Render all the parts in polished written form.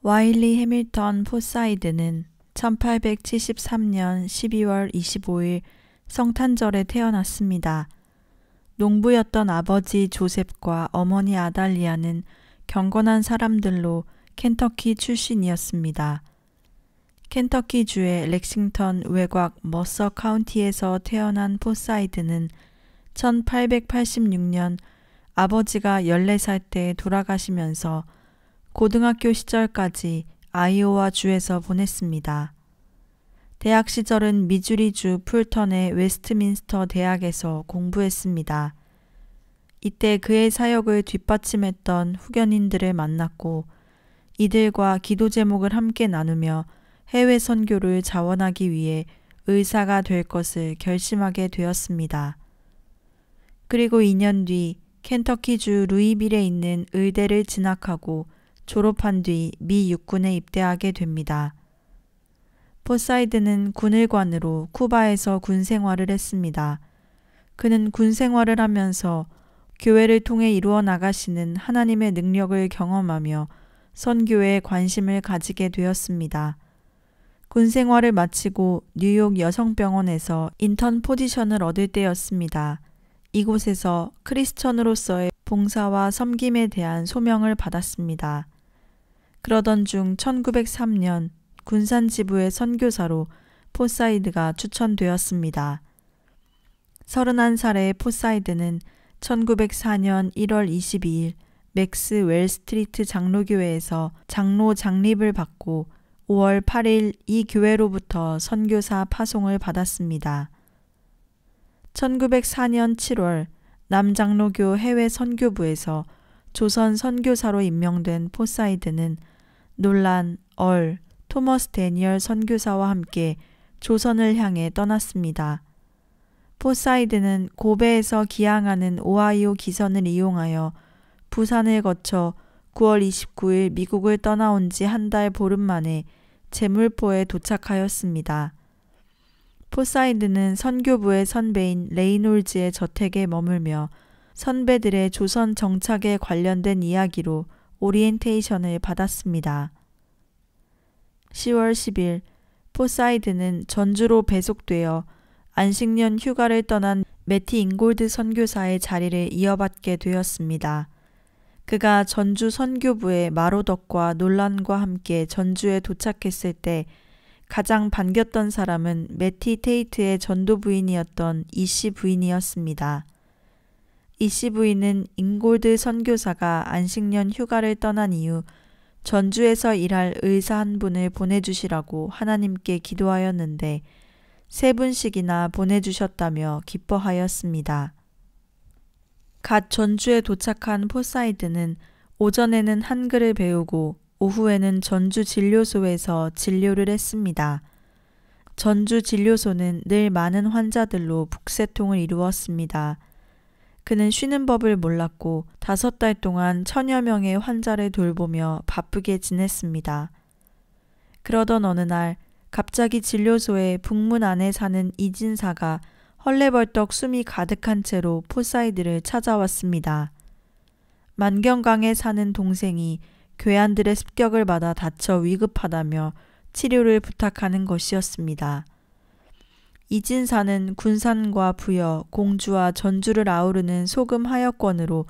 와일리 해밀턴 포사이드는 1873년 12월 25일 성탄절에 태어났습니다. 농부였던 아버지 조셉과 어머니 아달리아는 경건한 사람들로 켄터키 출신이었습니다. 켄터키주의 렉싱턴 외곽 머서 카운티에서 태어난 포사이드는 1886년 아버지가 14살 때 돌아가시면서 고등학교 시절까지 아이오와 주에서 보냈습니다. 대학 시절은 미주리주 풀턴의 웨스트민스터 대학에서 공부했습니다. 이때 그의 사역을 뒷받침했던 후견인들을 만났고 이들과 기도 제목을 함께 나누며 해외 선교를 자원하기 위해 의사가 될 것을 결심하게 되었습니다. 그리고 2년 뒤 켄터키주 루이빌에 있는 의대를 진학하고 졸업한 뒤 미 육군에 입대하게 됩니다. 포사이드는 군의관으로 쿠바에서 군 생활을 했습니다. 그는 군 생활을 하면서 교회를 통해 이루어 나가시는 하나님의 능력을 경험하며 선교에 관심을 가지게 되었습니다. 군 생활을 마치고 뉴욕 여성병원에서 인턴 포지션을 얻을 때였습니다. 이곳에서 크리스천으로서의 봉사와 섬김에 대한 소명을 받았습니다. 그러던 중 1903년 군산지부의 선교사로 포사이드가 추천되었습니다. 31살의 포사이드는 1904년 1월 22일 맥스웰 스트리트 장로교회에서 장로 장립을 받고 5월 8일 이 교회로부터 선교사 파송을 받았습니다. 1904년 7월 남장로교 해외 선교부에서 조선 선교사로 임명된 포사이드는 놀란 토머스 데니얼 선교사와 함께 조선을 향해 떠났습니다. 포사이드는 고베에서 기항하는 오하이오 기선을 이용하여 부산을 거쳐 9월 29일 미국을 떠나온 지 한 달 보름 만에 제물포에 도착하였습니다. 포사이드는 선교부의 선배인 레이놀즈의 저택에 머물며 선배들의 조선 정착에 관련된 이야기로 오리엔테이션을 받았습니다. 10월 10일 포사이드는 전주로 배속되어 안식년 휴가를 떠난 매티 잉골드 선교사의 자리를 이어받게 되었습니다. 그가 전주 선교부의 마로덕과 논란과 함께 전주에 도착했을 때 가장 반겼던 사람은 매티 테이트의 전도 부인이었던 이씨 부인이었습니다. 이씨 부인은 잉골드 선교사가 안식년 휴가를 떠난 이후 전주에서 일할 의사 한 분을 보내주시라고 하나님께 기도하였는데 3분씩이나 보내주셨다며 기뻐하였습니다. 갓 전주에 도착한 포사이드는 오전에는 한글을 배우고 오후에는 전주 진료소에서 진료를 했습니다. 전주 진료소는 늘 많은 환자들로 북새통을 이루었습니다. 그는 쉬는 법을 몰랐고 5달 동안 1000여 명의 환자를 돌보며 바쁘게 지냈습니다. 그러던 어느 날 갑자기 진료소의 북문 안에 사는 이진사가 헐레벌떡 숨이 가득한 채로 포사이드를 찾아왔습니다. 만경강에 사는 동생이 괴한들의 습격을 받아 다쳐 위급하다며 치료를 부탁하는 것이었습니다. 이진사는 군산과 부여, 공주와 전주를 아우르는 소금 하여권으로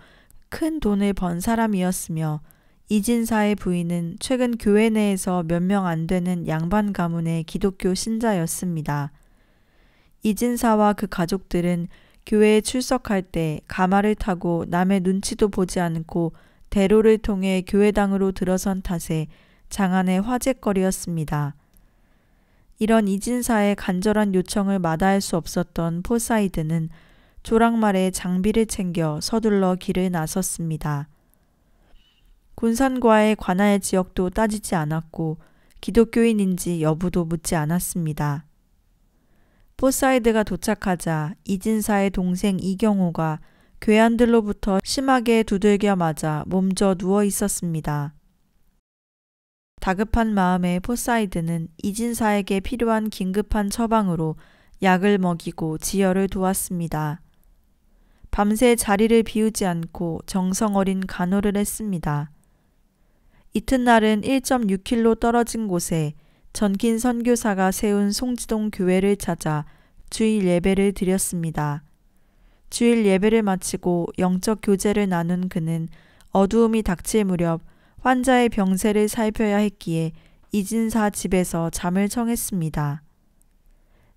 큰 돈을 번 사람이었으며 이진사의 부인은 최근 교회 내에서 몇 명 안 되는 양반 가문의 기독교 신자였습니다. 이진사와 그 가족들은 교회에 출석할 때 가마를 타고 남의 눈치도 보지 않고 대로를 통해 교회당으로 들어선 탓에 장안의 화제거리였습니다. 이런 이진사의 간절한 요청을 마다할 수 없었던 포사이드는 조랑말에 장비를 챙겨 서둘러 길을 나섰습니다. 군산과의 관할 지역도 따지지 않았고 기독교인인지 여부도 묻지 않았습니다. 포사이드가 도착하자 이진사의 동생 이경호가 괴한들로부터 심하게 두들겨 맞아 몸져 누워 있었습니다. 다급한 마음에 포사이드는 이진사에게 필요한 긴급한 처방으로 약을 먹이고 지혈을 도왔습니다. 밤새 자리를 비우지 않고 정성 어린 간호를 했습니다. 이튿날은 1.6km 떨어진 곳에 전킨 선교사가 세운 송지동 교회를 찾아 주일 예배를 드렸습니다. 주일 예배를 마치고 영적 교제를 나눈 그는 어두움이 닥칠 무렵 환자의 병세를 살펴야 했기에 이진사 집에서 잠을 청했습니다.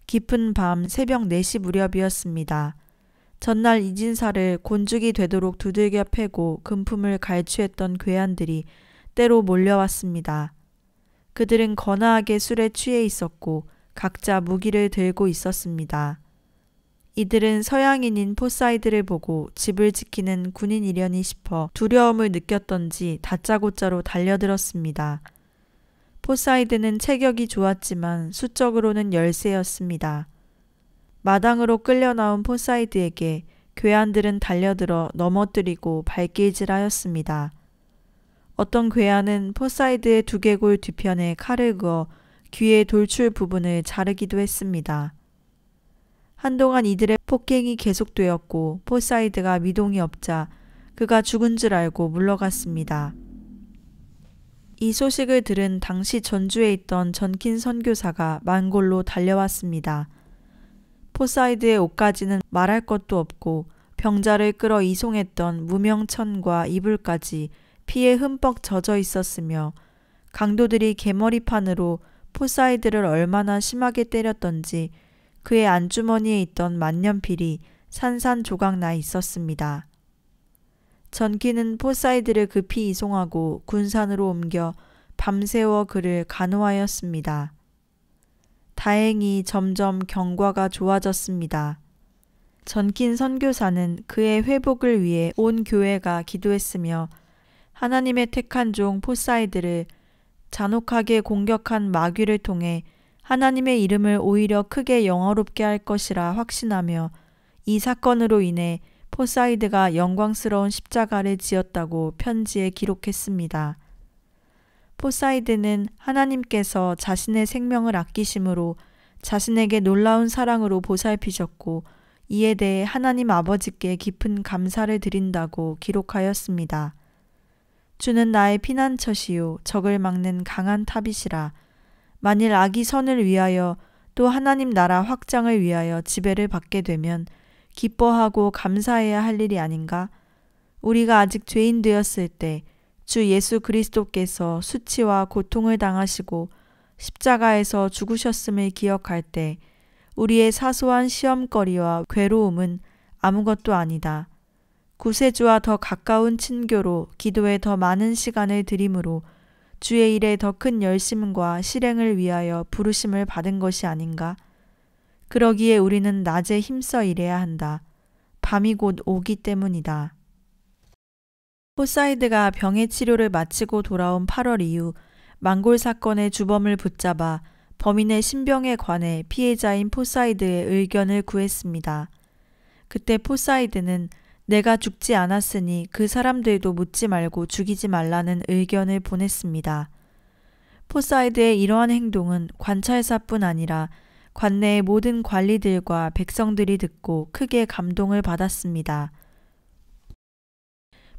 깊은 밤 새벽 4시 무렵이었습니다. 전날 이진사를 곤죽이 되도록 두들겨 패고 금품을 갈취했던 괴한들이 때로 몰려왔습니다. 그들은 거나하게 술에 취해 있었고 각자 무기를 들고 있었습니다. 이들은 서양인인 포사이드를 보고 집을 지키는 군인이려니 싶어 두려움을 느꼈던지 다짜고짜로 달려들었습니다. 포사이드는 체격이 좋았지만 수적으로는 열세였습니다. 마당으로 끌려 나온 포사이드에게 괴한들은 달려들어 넘어뜨리고 발길질하였습니다. 어떤 괴한은 포사이드의 두개골 뒤편에 칼을 그어 귀의 돌출 부분을 자르기도 했습니다. 한동안 이들의 폭행이 계속되었고 포사이드가 미동이 없자 그가 죽은 줄 알고 물러갔습니다. 이 소식을 들은 당시 전주에 있던 전킨 선교사가 만골로 달려왔습니다. 포사이드의 옷가지는 말할 것도 없고 병자를 끌어 이송했던 무명천과 이불까지 피에 흠뻑 젖어 있었으며 강도들이 개머리판으로 포사이드를 얼마나 심하게 때렸던지 그의 안주머니에 있던 만년필이 산산조각 나 있었습니다. 전키는 포사이드를 급히 이송하고 군산으로 옮겨 밤새워 그를 간호하였습니다. 다행히 점점 경과가 좋아졌습니다. 전킨 선교사는 그의 회복을 위해 온 교회가 기도했으며 하나님의 택한 종 포사이드를 잔혹하게 공격한 마귀를 통해 하나님의 이름을 오히려 크게 영어롭게 할 것이라 확신하며 이 사건으로 인해 포사이드가 영광스러운 십자가를 지었다고 편지에 기록했습니다. 포사이드는 하나님께서 자신의 생명을 아끼심으로 자신에게 놀라운 사랑으로 보살피셨고 이에 대해 하나님 아버지께 깊은 감사를 드린다고 기록하였습니다. 주는 나의 피난처시요 적을 막는 강한 탑이시라. 만일 악이 선을 위하여 또 하나님 나라 확장을 위하여 지배를 받게 되면 기뻐하고 감사해야 할 일이 아닌가? 우리가 아직 죄인 되었을 때 주 예수 그리스도께서 수치와 고통을 당하시고 십자가에서 죽으셨음을 기억할 때 우리의 사소한 시험거리와 괴로움은 아무것도 아니다. 구세주와 더 가까운 친교로 기도에 더 많은 시간을 들임으로 주의 일에 더 큰 열심과 실행을 위하여 부르심을 받은 것이 아닌가? 그러기에 우리는 낮에 힘써 일해야 한다. 밤이 곧 오기 때문이다. 포사이드가 병의 치료를 마치고 돌아온 8월 이후 만골 사건의 주범을 붙잡아 범인의 신병에 관해 피해자인 포사이드의 의견을 구했습니다. 그때 포사이드는 내가 죽지 않았으니 그 사람들도 묻지 말고 죽이지 말라는 의견을 보냈습니다. 포사이드의 이러한 행동은 관찰사뿐 아니라 관내의 모든 관리들과 백성들이 듣고 크게 감동을 받았습니다.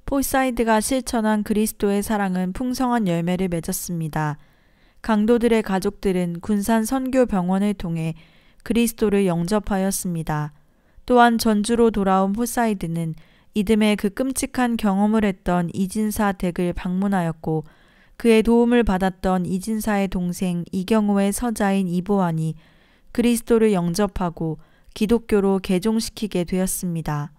포사이드가 실천한 그리스도의 사랑은 풍성한 열매를 맺었습니다. 강도들의 가족들은 군산 선교병원을 통해 그리스도를 영접하였습니다. 또한 전주로 돌아온 포사이드는 이듬해 그 끔찍한 경험을 했던 이진사 댁을 방문하였고 그의 도움을 받았던 이진사의 동생 이경호의 서자인 이보안이 그리스도를 영접하고 기독교로 개종시키게 되었습니다.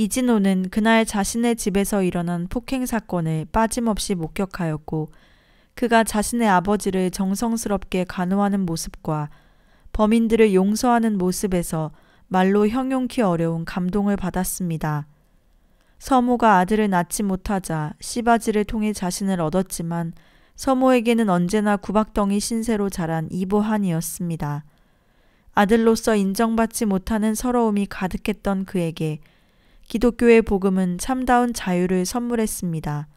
이진호는 그날 자신의 집에서 일어난 폭행 사건을 빠짐없이 목격하였고 그가 자신의 아버지를 정성스럽게 간호하는 모습과 범인들을 용서하는 모습에서 말로 형용키 어려운 감동을 받았습니다. 서모가 아들을 낳지 못하자 씨바지를 통해 자신을 얻었지만 서모에게는 언제나 구박덩이 신세로 자란 이보한이었습니다. 아들로서 인정받지 못하는 서러움이 가득했던 그에게 기독교의 복음은 참다운 자유를 선물했습니다.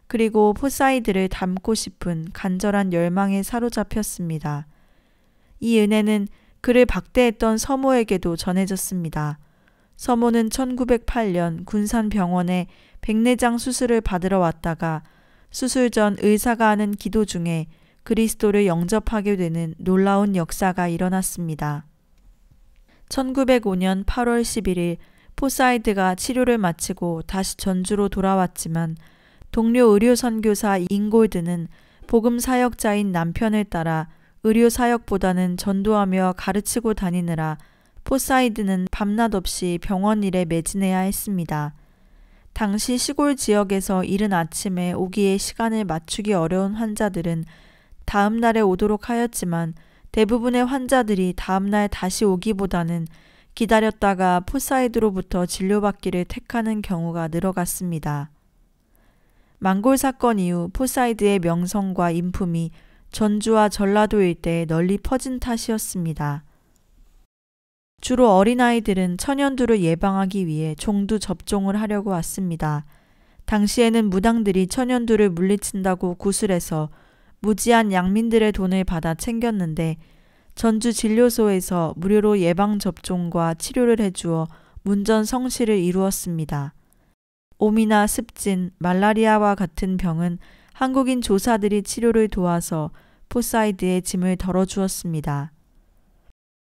그리고 포사이드를 닮고 싶은 간절한 열망에 사로잡혔습니다. 이 은혜는 그를 박대했던 서모에게도 전해졌습니다. 서모는 1908년 군산병원에 백내장 수술을 받으러 왔다가 수술 전 의사가 하는 기도 중에 그리스도를 영접하게 되는 놀라운 역사가 일어났습니다. 1905년 8월 11일 포사이드가 치료를 마치고 다시 전주로 돌아왔지만 동료 의료 선교사 잉골드는 복음 사역자인 남편을 따라 의료 사역보다는 전도하며 가르치고 다니느라 포사이드는 밤낮 없이 병원 일에 매진해야 했습니다. 당시 시골 지역에서 이른 아침에 오기에 시간을 맞추기 어려운 환자들은 다음 날에 오도록 하였지만 대부분의 환자들이 다음 날 다시 오기보다는 기다렸다가 포사이드로부터 진료받기를 택하는 경우가 늘어갔습니다. 망골 사건 이후 포사이드의 명성과 인품이 전주와 전라도 일대에 널리 퍼진 탓이었습니다. 주로 어린아이들은 천연두를 예방하기 위해 종두 접종을 하려고 왔습니다. 당시에는 무당들이 천연두를 물리친다고 구술해서 무지한 양민들의 돈을 받아 챙겼는데 전주 진료소에서 무료로 예방접종과 치료를 해주어 문전성시를 이루었습니다. 오미나 습진, 말라리아와 같은 병은 한국인 조사들이 치료를 도와서 포사이드의 짐을 덜어주었습니다.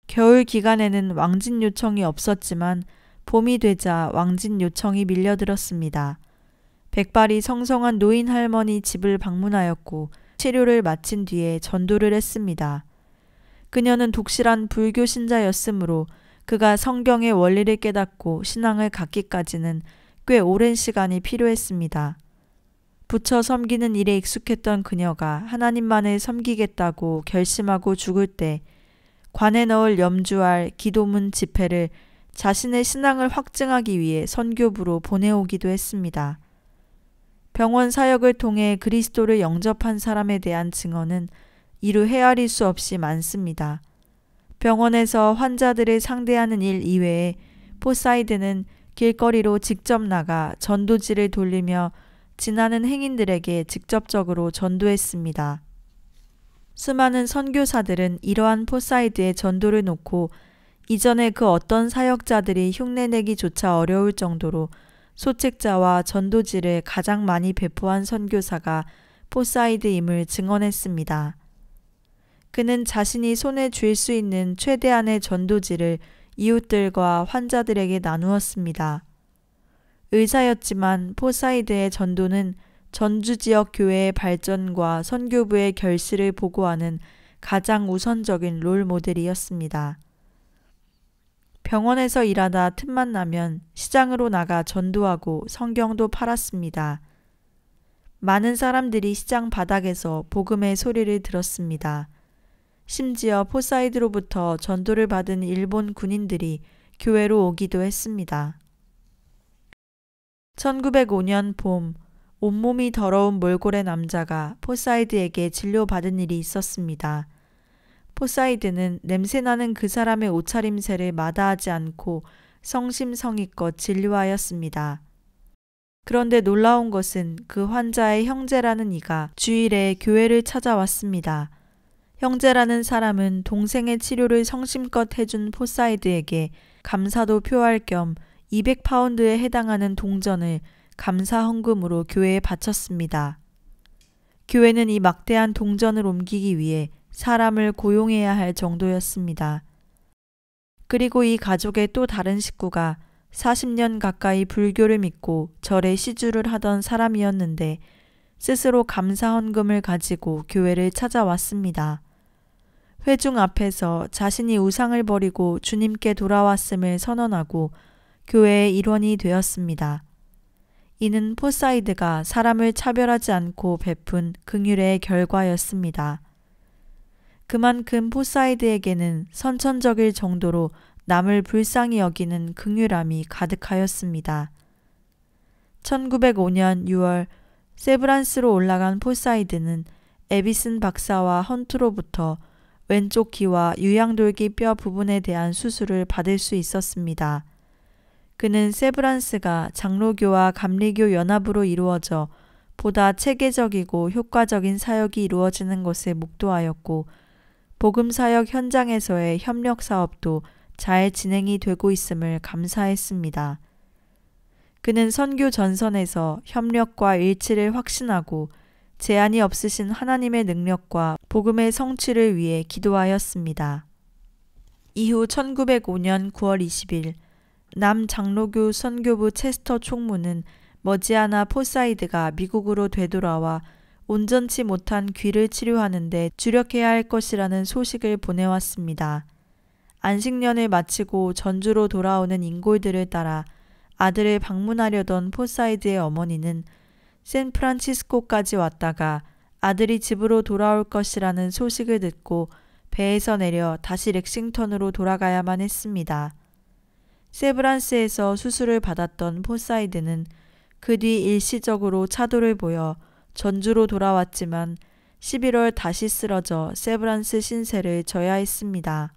겨울 기간에는 왕진 요청이 없었지만 봄이 되자 왕진 요청이 밀려들었습니다. 백발이 성성한 노인 할머니 집을 방문하였고 치료를 마친 뒤에 전도를 했습니다. 그녀는 독실한 불교 신자였으므로 그가 성경의 원리를 깨닫고 신앙을 갖기까지는 꽤 오랜 시간이 필요했습니다. 부처 섬기는 일에 익숙했던 그녀가 하나님만을 섬기겠다고 결심하고 죽을 때 관에 넣을 염주알 기도문 지폐를 자신의 신앙을 확증하기 위해 선교부로 보내오기도 했습니다. 병원 사역을 통해 그리스도를 영접한 사람에 대한 증언은 이루 헤아릴 수 없이 많습니다. 병원에서 환자들을 상대하는 일 이외에 포사이드는 길거리로 직접 나가 전도지를 돌리며 지나는 행인들에게 직접적으로 전도했습니다. 수많은 선교사들은 이러한 포사이드의 전도를 놓고 이전에 그 어떤 사역자들이 흉내내기조차 어려울 정도로 소책자와 전도지를 가장 많이 배포한 선교사가 포사이드임을 증언했습니다. 그는 자신이 손에 쥘 수 있는 최대한의 전도지를 이웃들과 환자들에게 나누었습니다. 의사였지만 포사이드의 전도는 전주 지역 교회의 발전과 선교부의 결실을 보고하는 가장 우선적인 롤 모델이었습니다. 병원에서 일하다 틈만 나면 시장으로 나가 전도하고 성경도 팔았습니다. 많은 사람들이 시장 바닥에서 복음의 소리를 들었습니다. 심지어 포사이드로부터 전도를 받은 일본 군인들이 교회로 오기도 했습니다. 1905년 봄, 온몸이 더러운 몰골의 남자가 포사이드에게 진료받은 일이 있었습니다. 포사이드는 냄새나는 그 사람의 옷차림새를 마다하지 않고 성심성의껏 진료하였습니다. 그런데 놀라운 것은 그 환자의 형제라는 이가 주일에 교회를 찾아왔습니다. 형제라는 사람은 동생의 치료를 성심껏 해준 포사이드에게 감사도 표할 겸 200파운드에 해당하는 동전을 감사 헌금으로 교회에 바쳤습니다. 교회는 이 막대한 동전을 옮기기 위해 사람을 고용해야 할 정도였습니다. 그리고 이 가족의 또 다른 식구가 40년 가까이 불교를 믿고 절에 시주를 하던 사람이었는데 스스로 감사 헌금을 가지고 교회를 찾아왔습니다. 회중 앞에서 자신이 우상을 버리고 주님께 돌아왔음을 선언하고 교회의 일원이 되었습니다. 이는 포사이드가 사람을 차별하지 않고 베푼 긍휼의 결과였습니다. 그만큼 포사이드에게는 선천적일 정도로 남을 불쌍히 여기는 긍휼함이 가득하였습니다. 1905년 6월 세브란스로 올라간 포사이드는 에비슨 박사와 헌트로부터 왼쪽 귀와 유양돌기 뼈 부분에 대한 수술을 받을 수 있었습니다. 그는 세브란스가 장로교와 감리교 연합으로 이루어져 보다 체계적이고 효과적인 사역이 이루어지는 것을 목도하였고 복음사역 현장에서의 협력 사업도 잘 진행이 되고 있음을 감사했습니다. 그는 선교 전선에서 협력과 일치를 확신하고 제한이 없으신 하나님의 능력과 복음의 성취를 위해 기도하였습니다. 이후 1905년 9월 20일 남장로교 선교부 체스터 총무는 머지않아 포사이드가 미국으로 되돌아와 온전치 못한 귀를 치료하는 데 주력해야 할 것이라는 소식을 보내왔습니다. 안식년을 마치고 전주로 돌아오는 인골들을 따라 아들을 방문하려던 포사이드의 어머니는 샌프란시스코까지 왔다가 아들이 집으로 돌아올 것이라는 소식을 듣고 배에서 내려 다시 렉싱턴으로 돌아가야만 했습니다. 세브란스에서 수술을 받았던 포사이드는 그 뒤 일시적으로 차도를 보여 전주로 돌아왔지만 11월 다시 쓰러져 세브란스 신세를 져야 했습니다.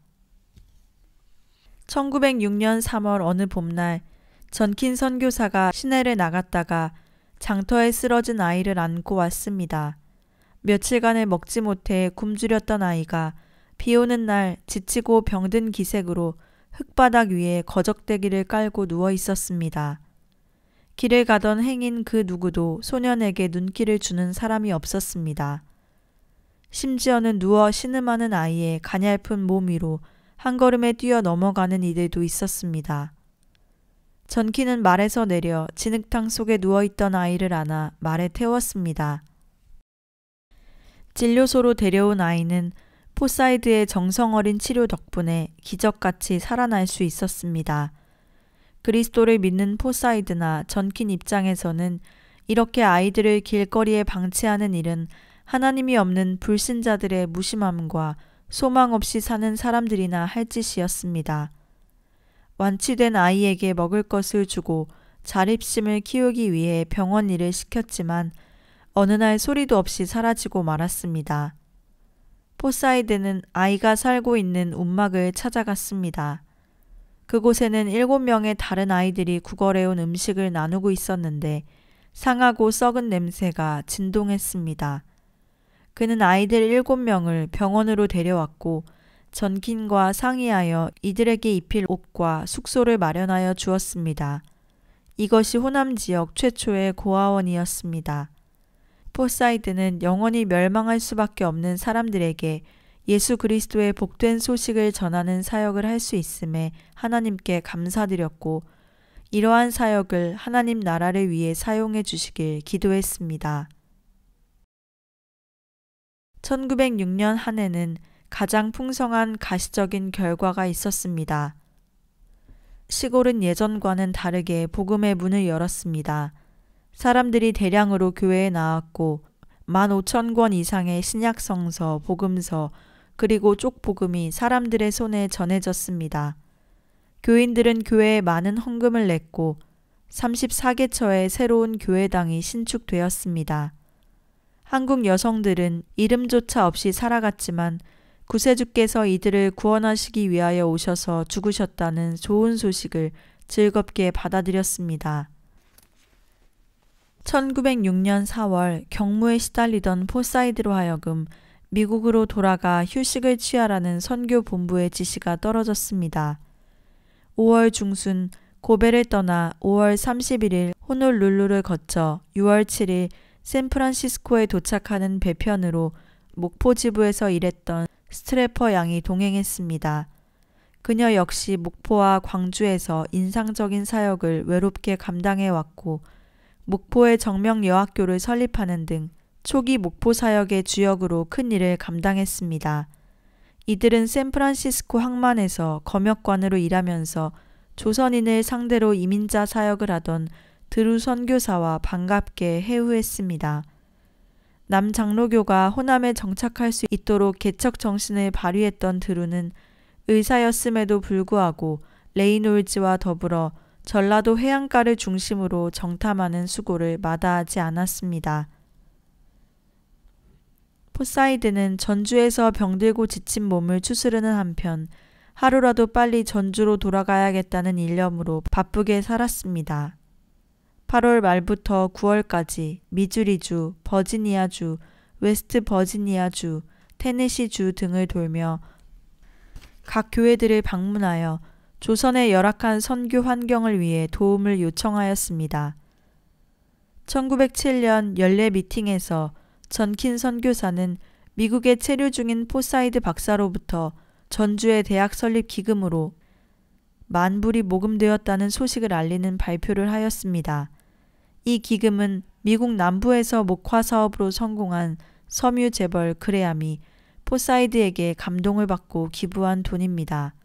1906년 3월 어느 봄날 전킨 선교사가 시내를 나갔다가 장터에 쓰러진 아이를 안고 왔습니다. 며칠간을 먹지 못해 굶주렸던 아이가 비 오는 날 지치고 병든 기색으로 흙바닥 위에 거적대기를 깔고 누워 있었습니다. 길을 가던 행인 그 누구도 소년에게 눈길을 주는 사람이 없었습니다. 심지어는 누워 신음하는 아이의 가냘픈 몸 위로 한 걸음에 뛰어 넘어가는 이들도 있었습니다. 전키는 말에서 내려 진흙탕 속에 누워있던 아이를 안아 말에 태웠습니다. 진료소로 데려온 아이는 포사이드의 정성어린 치료 덕분에 기적같이 살아날 수 있었습니다. 그리스도를 믿는 포사이드나 전킨 입장에서는 이렇게 아이들을 길거리에 방치하는 일은 하나님이 없는 불신자들의 무심함과 소망 없이 사는 사람들이나 할 짓이었습니다. 완치된 아이에게 먹을 것을 주고 자립심을 키우기 위해 병원 일을 시켰지만 어느 날 소리도 없이 사라지고 말았습니다. 포사이드는 아이가 살고 있는 움막을 찾아갔습니다. 그곳에는 7명의 다른 아이들이 구걸해온 음식을 나누고 있었는데 상하고 썩은 냄새가 진동했습니다. 그는 아이들 7명을 병원으로 데려왔고 전킨과 상의하여 이들에게 입힐 옷과 숙소를 마련하여 주었습니다. 이것이 호남 지역 최초의 고아원이었습니다. 포사이드는 영원히 멸망할 수밖에 없는 사람들에게 예수 그리스도의 복된 소식을 전하는 사역을 할 수 있음에 하나님께 감사드렸고 이러한 사역을 하나님 나라를 위해 사용해 주시길 기도했습니다. 1906년 한 해는 가장 풍성한 가시적인 결과가 있었습니다. 시골은 예전과는 다르게 복음의 문을 열었습니다. 사람들이 대량으로 교회에 나왔고 15,000권 이상의 신약성서, 복음서, 그리고 쪽복음이 사람들의 손에 전해졌습니다. 교인들은 교회에 많은 헌금을 냈고 34개처의 새로운 교회당이 신축되었습니다. 한국 여성들은 이름조차 없이 살아갔지만 구세주께서 이들을 구원하시기 위하여 오셔서 죽으셨다는 좋은 소식을 즐겁게 받아들였습니다. 1906년 4월 경무에 시달리던 포사이드로 하여금 미국으로 돌아가 휴식을 취하라는 선교 본부의 지시가 떨어졌습니다. 5월 중순 고베를 떠나 5월 31일 호놀룰루를 거쳐 6월 7일 샌프란시스코에 도착하는 배편으로 목포 지부에서 일했던 스트래퍼 양이 동행했습니다. 그녀 역시 목포와 광주에서 인상적인 사역을 외롭게 감당해왔고 목포의 정명여학교를 설립하는 등 초기 목포 사역의 주역으로 큰 일을 감당했습니다. 이들은 샌프란시스코 항만에서 검역관으로 일하면서 조선인을 상대로 이민자 사역을 하던 드루 선교사와 반갑게 회우했습니다. 남장로교가 호남에 정착할 수 있도록 개척 정신을 발휘했던 드루는 의사였음에도 불구하고 레이놀즈와 더불어 전라도 해안가를 중심으로 정탐하는 수고를 마다하지 않았습니다. 포사이드는 전주에서 병들고 지친 몸을 추스르는 한편 하루라도 빨리 전주로 돌아가야겠다는 일념으로 바쁘게 살았습니다. 8월 말부터 9월까지 미주리주, 버지니아주, 웨스트 버지니아주, 테네시주 등을 돌며 각 교회들을 방문하여 조선의 열악한 선교 환경을 위해 도움을 요청하였습니다. 1907년 연례 미팅에서 전킨 선교사는 미국에 체류 중인 포사이드 박사로부터 전주의 대학 설립 기금으로 만불이 모금되었다는 소식을 알리는 발표를 하였습니다. 이 기금은 미국 남부에서 목화 사업으로 성공한 섬유 재벌 그레암이 포사이드에게 감동을 받고 기부한 돈입니다.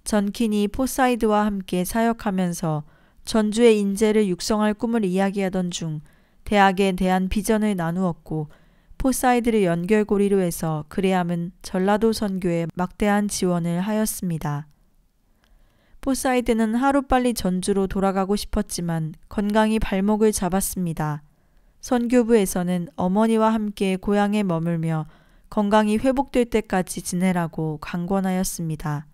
전킨이 포사이드와 함께 사역하면서 전주의 인재를 육성할 꿈을 이야기하던 중 대학에 대한 비전을 나누었고 포사이드를 연결고리로 해서 그레암은 전라도 선교에 막대한 지원을 하였습니다. 포사이드는 하루빨리 전주로 돌아가고 싶었지만 건강이 발목을 잡았습니다. 선교부에서는 어머니와 함께 고향에 머물며 건강이 회복될 때까지 지내라고 강권하였습니다.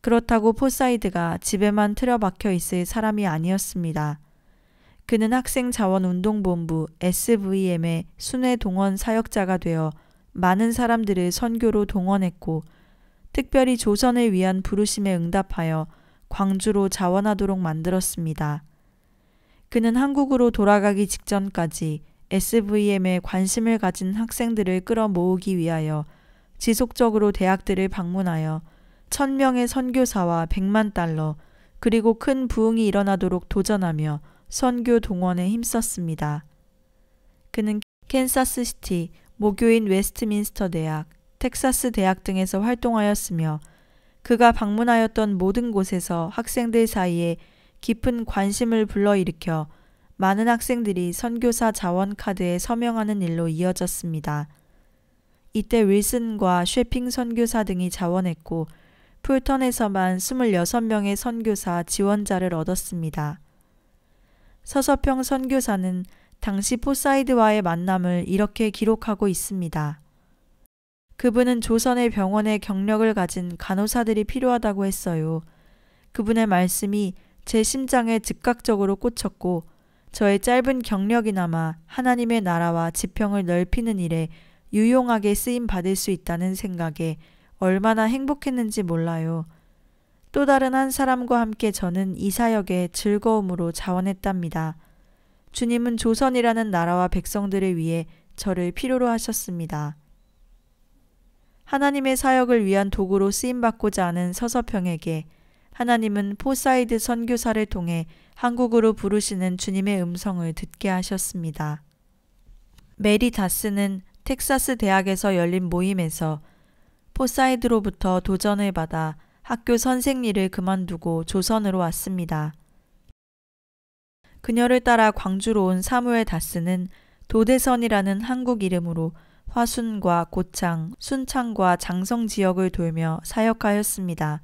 그렇다고 포사이드가 집에만 틀어박혀 있을 사람이 아니었습니다. 그는 학생자원운동본부 SVM의 순회 동원 사역자가 되어 많은 사람들을 선교로 동원했고 특별히 조선을 위한 부르심에 응답하여 광주로 자원하도록 만들었습니다. 그는 한국으로 돌아가기 직전까지 SVM에 관심을 가진 학생들을 끌어모으기 위하여 지속적으로 대학들을 방문하여 1000명의 선교사와 100만 달러 그리고 큰 부흥이 일어나도록 도전하며 선교 동원에 힘썼습니다. 그는 캔사스시티, 모교인 웨스트민스터 대학, 텍사스 대학 등에서 활동하였으며 그가 방문하였던 모든 곳에서 학생들 사이에 깊은 관심을 불러일으켜 많은 학생들이 선교사 자원 카드에 서명하는 일로 이어졌습니다. 이때 윌슨과 쉐핑 선교사 등이 자원했고 풀턴에서만 26명의 선교사 지원자를 얻었습니다. 서서평 선교사는 당시 포사이드와의 만남을 이렇게 기록하고 있습니다. 그분은 조선의 병원에 경력을 가진 간호사들이 필요하다고 했어요. 그분의 말씀이 제 심장에 즉각적으로 꽂혔고 저의 짧은 경력이나마 하나님의 나라와 지평을 넓히는 일에 유용하게 쓰임받을 수 있다는 생각에 얼마나 행복했는지 몰라요. 또 다른 한 사람과 함께 저는 이 사역에 즐거움으로 자원했답니다. 주님은 조선이라는 나라와 백성들을 위해 저를 필요로 하셨습니다. 하나님의 사역을 위한 도구로 쓰임받고자 하는 서서평에게 하나님은 포사이드 선교사를 통해 한국으로 부르시는 주님의 음성을 듣게 하셨습니다. 메리 다스는 텍사스 대학에서 열린 모임에서 포사이드로부터 도전을 받아 학교 선생 일을 그만두고 조선으로 왔습니다. 그녀를 따라 광주로 온 사무엘 다스는 도대선이라는 한국 이름으로 화순과 고창, 순창과 장성 지역을 돌며 사역하였습니다.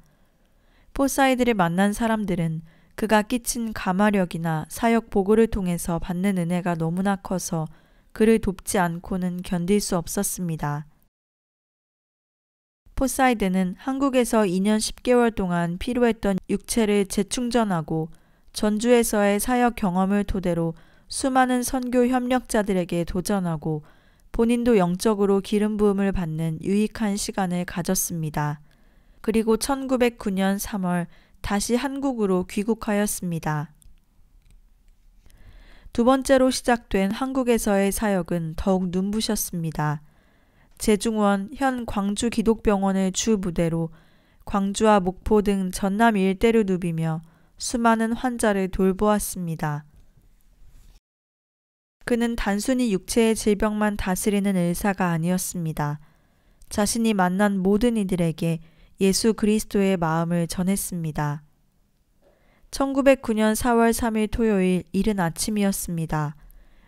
포사이드를 만난 사람들은 그가 끼친 가마력이나 사역 보고를 통해서 받는 은혜가 너무나 커서 그를 돕지 않고는 견딜 수 없었습니다. 포사이드는 한국에서 2년 10개월 동안 필요했던 육체를 재충전하고 전주에서의 사역 경험을 토대로 수많은 선교 협력자들에게 도전하고 본인도 영적으로 기름 부음을 받는 유익한 시간을 가졌습니다. 그리고 1909년 3월 다시 한국으로 귀국하였습니다. 두 번째로 시작된 한국에서의 사역은 더욱 눈부셨습니다. 제중원 현 광주기독병원을 주 무대로 광주와 목포 등 전남 일대를 누비며 수많은 환자를 돌보았습니다. 그는 단순히 육체의 질병만 다스리는 의사가 아니었습니다. 자신이 만난 모든 이들에게 예수 그리스도의 마음을 전했습니다. 1909년 4월 3일 토요일 이른 아침이었습니다.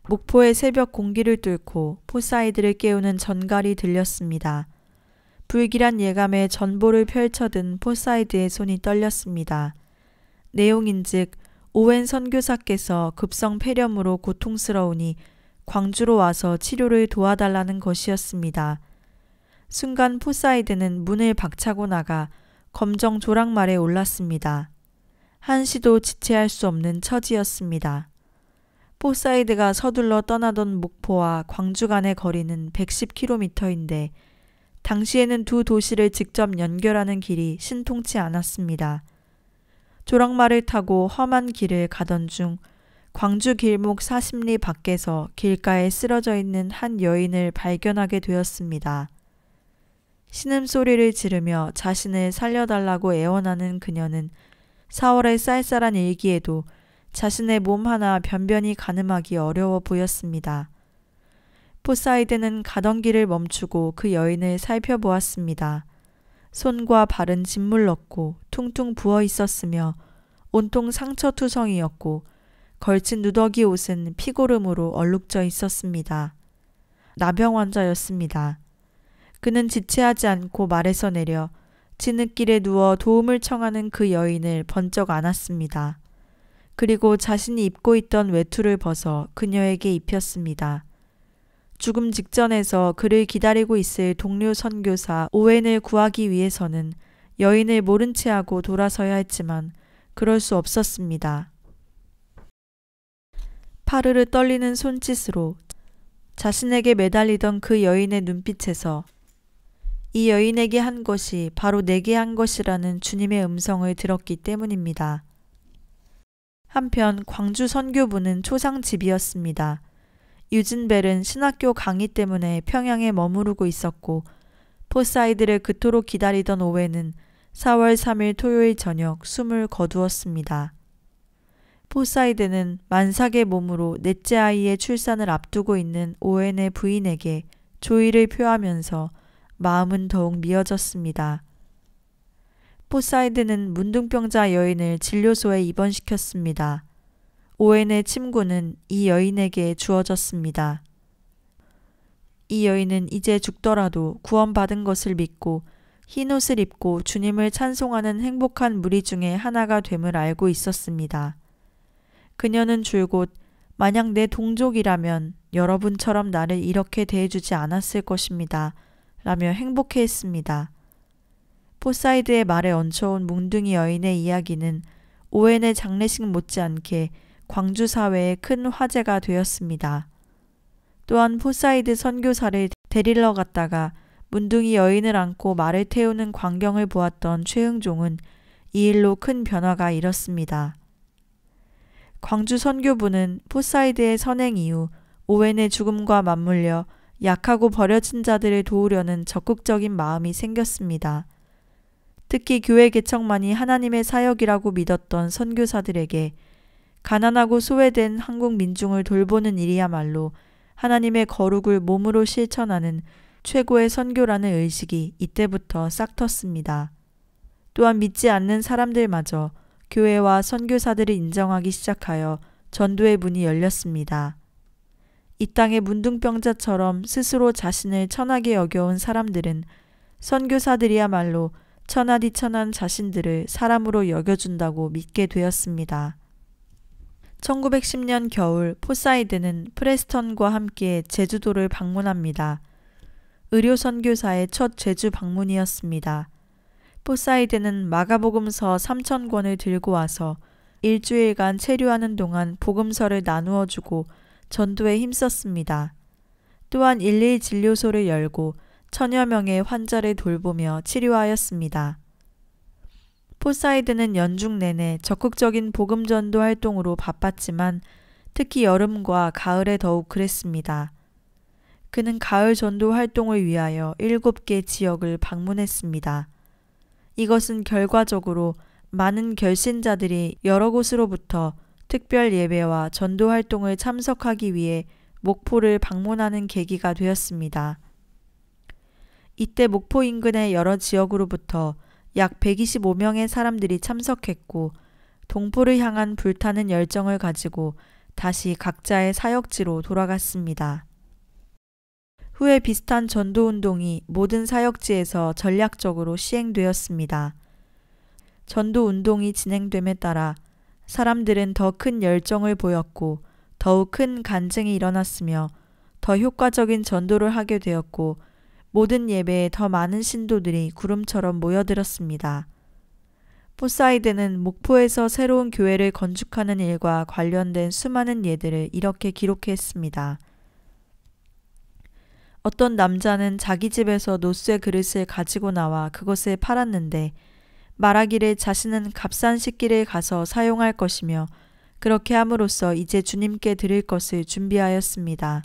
목포의 새벽 공기를 뚫고 포사이드를 깨우는 전갈이 들렸습니다. 불길한 예감에 전보를 펼쳐든 포사이드의 손이 떨렸습니다. 내용인즉 오웬 선교사께서 급성 폐렴으로 고통스러우니 광주로 와서 치료를 도와달라는 것이었습니다. 순간 포사이드는 문을 박차고 나가 검정 조랑말에 올랐습니다. 한시도 지체할 수 없는 처지였습니다. 포사이드가 서둘러 떠나던 목포와 광주 간의 거리는 110km인데 당시에는 두 도시를 직접 연결하는 길이 신통치 않았습니다. 조랑말을 타고 험한 길을 가던 중 광주 길목 40리 밖에서 길가에 쓰러져 있는 한 여인을 발견하게 되었습니다. 신음소리를 지르며 자신을 살려달라고 애원하는 그녀는 4월의 쌀쌀한 일기에도 자신의 몸 하나 변변히 가늠하기 어려워 보였습니다. 포사이드는 가던 길을 멈추고 그 여인을 살펴보았습니다. 손과 발은 짓물렀고 퉁퉁 부어 있었으며 온통 상처투성이었고 걸친 누더기 옷은 피고름으로 얼룩져 있었습니다. 나병 환자였습니다. 그는 지체하지 않고 말에서 내려 진흙길에 누워 도움을 청하는 그 여인을 번쩍 안았습니다. 그리고 자신이 입고 있던 외투를 벗어 그녀에게 입혔습니다. 죽음 직전에서 그를 기다리고 있을 동료 선교사 오웬을 구하기 위해서는 여인을 모른 채 하고 돌아서야 했지만 그럴 수 없었습니다. 파르르 떨리는 손짓으로 자신에게 매달리던 그 여인의 눈빛에서 이 여인에게 한 것이 바로 내게 한 것이라는 주님의 음성을 들었기 때문입니다. 한편 광주 선교부는 초상집이었습니다. 유진벨은 신학교 강의 때문에 평양에 머무르고 있었고 포사이드를 그토록 기다리던 오웬은 4월 3일 토요일 저녁 숨을 거두었습니다. 포사이드는 만삭의 몸으로 넷째 아이의 출산을 앞두고 있는 오웬의 부인에게 조의를 표하면서 마음은 더욱 미어졌습니다. 포사이드는 문둥병자 여인을 진료소에 입원시켰습니다. 오웬의 침구는 이 여인에게 주어졌습니다. 이 여인은 이제 죽더라도 구원받은 것을 믿고 흰옷을 입고 주님을 찬송하는 행복한 무리 중에 하나가 됨을 알고 있었습니다. 그녀는 줄곧 만약 내 동족이라면 여러분처럼 나를 이렇게 대해주지 않았을 것입니다. 라며 행복해했습니다. 포사이드의 말에 얹혀온 뭉둥이 여인의 이야기는 오웬의 장례식 못지않게 광주 사회에 큰 화제가 되었습니다. 또한 포사이드 선교사를 데리러 갔다가 문둥이 여인을 안고 말을 태우는 광경을 보았던 최흥종은 이 일로 큰 변화가 일었습니다. 광주 선교부는 포사이드의 선행 이후 오웬의 죽음과 맞물려 약하고 버려진 자들을 도우려는 적극적인 마음이 생겼습니다. 특히 교회 개척만이 하나님의 사역이라고 믿었던 선교사들에게 가난하고 소외된 한국 민중을 돌보는 일이야말로 하나님의 거룩을 몸으로 실천하는 최고의 선교라는 의식이 이때부터 싹 텄습니다. 또한 믿지 않는 사람들마저 교회와 선교사들을 인정하기 시작하여 전도의 문이 열렸습니다. 이 땅의 문둥병자처럼 스스로 자신을 천하게 여겨온 사람들은 선교사들이야말로 천하디천한 자신들을 사람으로 여겨준다고 믿게 되었습니다. 1910년 겨울 포사이드는 프레스턴과 함께 제주도를 방문합니다. 의료 선교사의 첫 제주 방문이었습니다. 포사이드는 마가복음서 3,000권을 들고 와서 일주일간 체류하는 동안 복음서를 나누어 주고 전도에 힘썼습니다. 또한 112 진료소를 열고 1000여 명의 환자를 돌보며 치료하였습니다. 포사이드는 연중 내내 적극적인 복음 전도 활동으로 바빴지만 특히 여름과 가을에 더욱 그랬습니다. 그는 가을 전도 활동을 위하여 7개 지역을 방문했습니다. 이것은 결과적으로 많은 결신자들이 여러 곳으로부터 특별 예배와 전도 활동을 참석하기 위해 목포를 방문하는 계기가 되었습니다. 이때 목포 인근의 여러 지역으로부터 약 125명의 사람들이 참석했고 동포를 향한 불타는 열정을 가지고 다시 각자의 사역지로 돌아갔습니다. 후에 비슷한 전도운동이 모든 사역지에서 전략적으로 시행되었습니다. 전도운동이 진행됨에 따라 사람들은 더 큰 열정을 보였고 더욱 큰 간증이 일어났으며 더 효과적인 전도를 하게 되었고 모든 예배에 더 많은 신도들이 구름처럼 모여들었습니다. 포사이드는 목포에서 새로운 교회를 건축하는 일과 관련된 수많은 예들을 이렇게 기록했습니다. 어떤 남자는 자기 집에서 노쇠 그릇을 가지고 나와 그것을 팔았는데 말하기를 자신은 값싼 식기를 가서 사용할 것이며 그렇게 함으로써 이제 주님께 드릴 것을 준비하였습니다.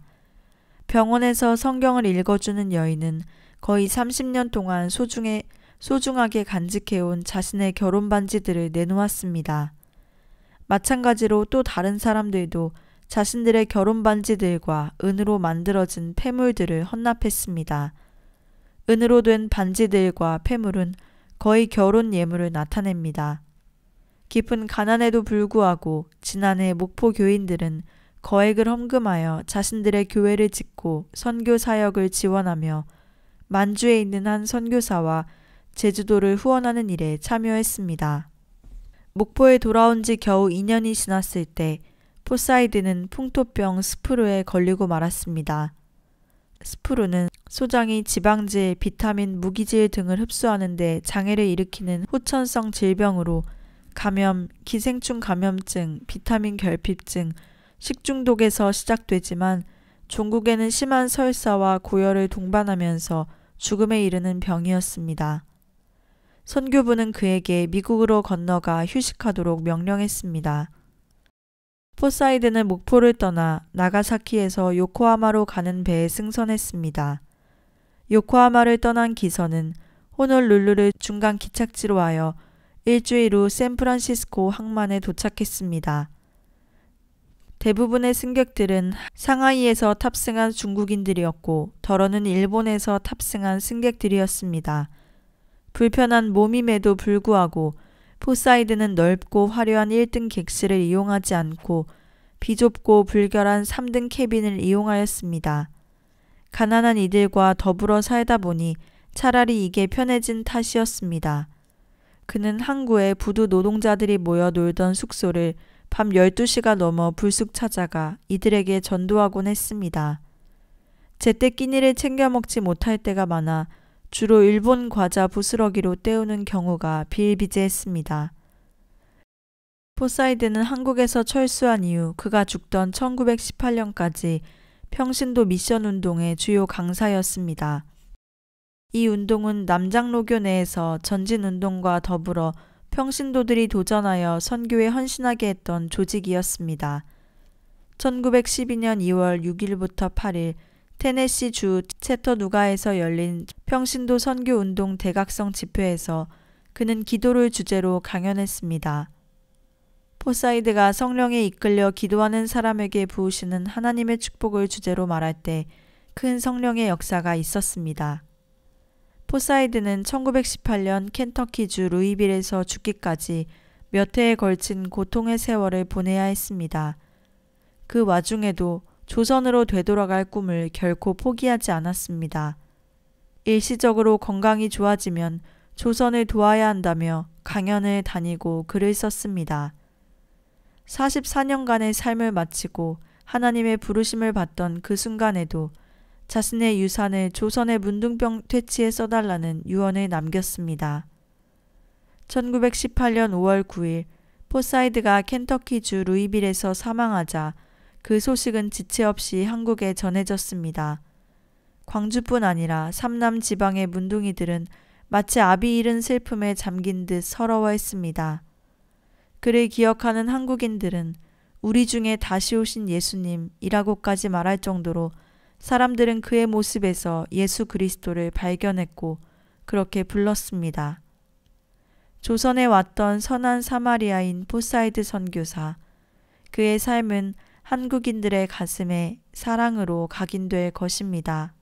병원에서 성경을 읽어주는 여인은 거의 30년 동안 소중하게 간직해온 자신의 결혼 반지들을 내놓았습니다. 마찬가지로 또 다른 사람들도 자신들의 결혼 반지들과 은으로 만들어진 폐물들을 헌납했습니다. 은으로 된 반지들과 폐물은 거의 결혼 예물을 나타냅니다. 깊은 가난에도 불구하고 지난해 목포 교인들은 거액을 헌금하여 자신들의 교회를 짓고 선교 사역을 지원하며 만주에 있는 한 선교사와 제주도를 후원하는 일에 참여했습니다. 목포에 돌아온 지 겨우 2년이 지났을 때 포사이드는 풍토병 스프루에 걸리고 말았습니다. 스프루는 소장이 지방질, 비타민, 무기질 등을 흡수하는 데 장애를 일으키는 후천성 질병으로 감염, 기생충 감염증, 비타민 결핍증, 식중독에서 시작되지만 종국에는 심한 설사와 고열을 동반하면서 죽음에 이르는 병이었습니다. 선교부는 그에게 미국으로 건너가 휴식하도록 명령했습니다. 포사이드는 목포를 떠나 나가사키에서 요코하마로 가는 배에 승선했습니다. 요코하마를 떠난 기선은 호놀룰루를 중간 기착지로 하여 일주일 후 샌프란시스코 항만에 도착했습니다. 대부분의 승객들은 상하이에서 탑승한 중국인들이었고 더러는 일본에서 탑승한 승객들이었습니다. 불편한 몸임에도 불구하고 포사이드는 넓고 화려한 1등 객실을 이용하지 않고 비좁고 불결한 3등 캐빈을 이용하였습니다. 가난한 이들과 더불어 살다 보니 차라리 이게 편해진 탓이었습니다. 그는 항구에 부두 노동자들이 모여 놀던 숙소를 밤 12시가 넘어 불쑥 찾아가 이들에게 전도하곤 했습니다. 제때 끼니를 챙겨 먹지 못할 때가 많아 주로 일본 과자 부스러기로 때우는 경우가 비일비재했습니다. 포사이드는 한국에서 철수한 이후 그가 죽던 1918년까지 평신도 미션 운동의 주요 강사였습니다. 이 운동은 남장로교 내에서 전진운동과 더불어 평신도들이 도전하여 선교에 헌신하게 했던 조직이었습니다. 1912년 2월 6일부터 8일 테네시 주 채터누가에서 열린 평신도 선교운동 대각성 집회에서 그는 기도를 주제로 강연했습니다. 포사이드가 성령에 이끌려 기도하는 사람에게 부으시는 하나님의 축복을 주제로 말할 때 큰 성령의 역사가 있었습니다. 포사이드는 1918년 켄터키주 루이빌에서 죽기까지 몇 해에 걸친 고통의 세월을 보내야 했습니다. 그 와중에도 조선으로 되돌아갈 꿈을 결코 포기하지 않았습니다. 일시적으로 건강이 좋아지면 조선을 도와야 한다며 강연을 다니고 글을 썼습니다. 44년간의 삶을 마치고 하나님의 부르심을 받던 그 순간에도 자신의 유산을 조선의 문둥병 퇴치에 써달라는 유언을 남겼습니다. 1918년 5월 9일 포사이드가 켄터키주 루이빌에서 사망하자 그 소식은 지체 없이 한국에 전해졌습니다. 광주뿐 아니라 삼남 지방의 문둥이들은 마치 아비 잃은 슬픔에 잠긴 듯 서러워했습니다. 그를 기억하는 한국인들은 우리 중에 다시 오신 예수님이라고까지 말할 정도로 사람들은 그의 모습에서 예수 그리스도를 발견했고 그렇게 불렀습니다. 조선에 왔던 선한 사마리아인 포사이드 선교사, 그의 삶은 한국인들의 가슴에 사랑으로 각인될 것입니다.